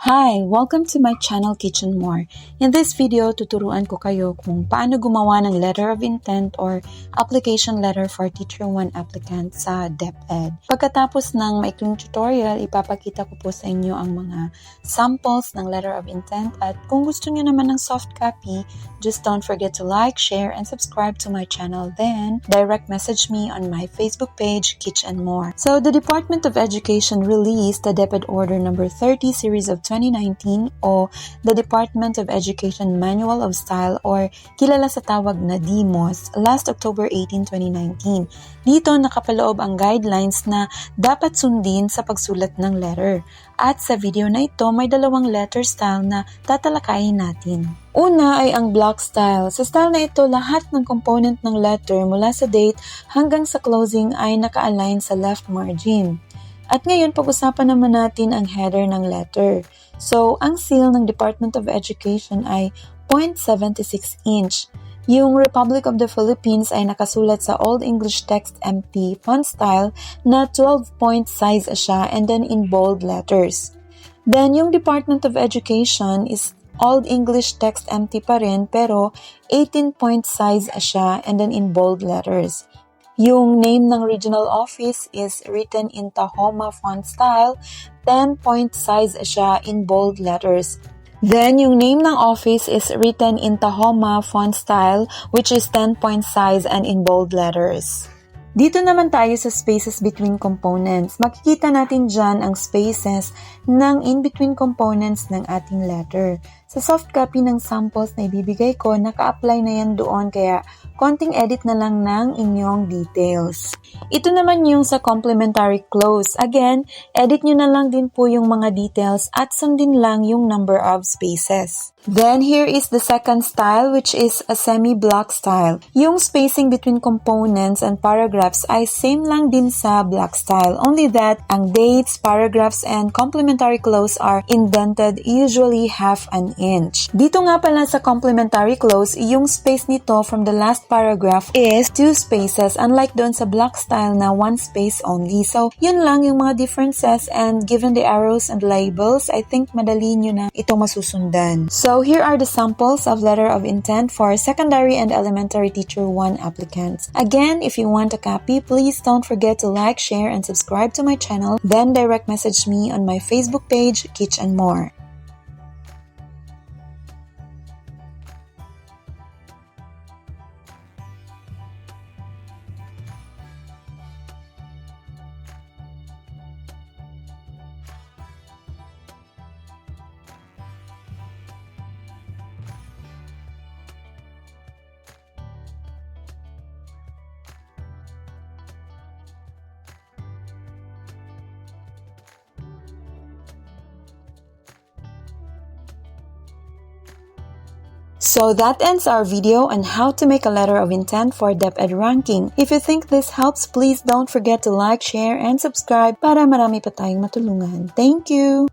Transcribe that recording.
Hi! Welcome to my channel Kitchen More. In this video, tuturuan ko kayo kung paano gumawa ng letter of intent or application letter for Teacher 1 applicant sa Deped. Pagkatapos ng maikling tutorial, ipapakita ko po sa inyo ang mga samples ng letter of intent at kung gusto niyo naman ng soft copy, just don't forget to like, share, and subscribe to my channel. Then, direct message me on my Facebook page, Kitchen More. So, the Department of Education released the Deped Order number 30 series of 2019 o the Department of Education Manual of Style or kilala sa tawag na DMOS last October 18, 2019. Dito nakapaloob ang guidelines na dapat sundin sa pagsulat ng letter. At sa video na ito may dalawang letter style na tatalakayin natin. Una ay ang block style. Sa style na ito, lahat ng component ng letter mula sa date hanggang sa closing ay naka-align sa left margin. At ngayon, pag-usapan naman natin ang header ng letter. So, ang seal ng Department of Education ay 0.76 inch. Yung Republic of the Philippines ay nakasulat sa Old English Text MT font style na 12-point size siya and then in bold letters. Then, yung Department of Education is Old English Text MT pa rin pero 18-point size siya and then in bold letters. Yung name ng regional office is written in Tahoma font style, 10-point size siya in bold letters. Then, yung name ng office is written in Tahoma font style, which is 10-point size and in bold letters. Dito naman tayo sa spaces between components. Makikita natin dyan ang spaces ng in-between components ng ating letter. Sa soft copy ng samples na ibibigay ko, naka-apply na yan doon kaya konting edit na lang ng inyong details. Ito naman yung sa complementary close. Again, edit nyo na lang din po yung mga details at sundin lang yung number of spaces. Then, here is the second style which is a semi-block style. Yung spacing between components and paragraphs ay same lang din sa block style. Only that, ang dates, paragraphs, and complementary close are indented usually half an inch. Dito nga pala sa complementary close, yung space nito from the last paragraph is 2 spaces unlike doon sa block style na 1 space only. So, yun lang yung mga differences and given the arrows and labels, I think madali nyo na ito masusundan. So, here are the samples of letter of intent for secondary and elementary teacher 1 applicants. Again, if you want a copy, please don't forget to like, share, and subscribe to my channel. Then direct message me on my Facebook page, Kitchen More. So that ends our video on how to make a letter of intent for Deped ranking. If you think this helps, please don't forget to like, share, and subscribe para marami pa tayong matulungan. Thank you!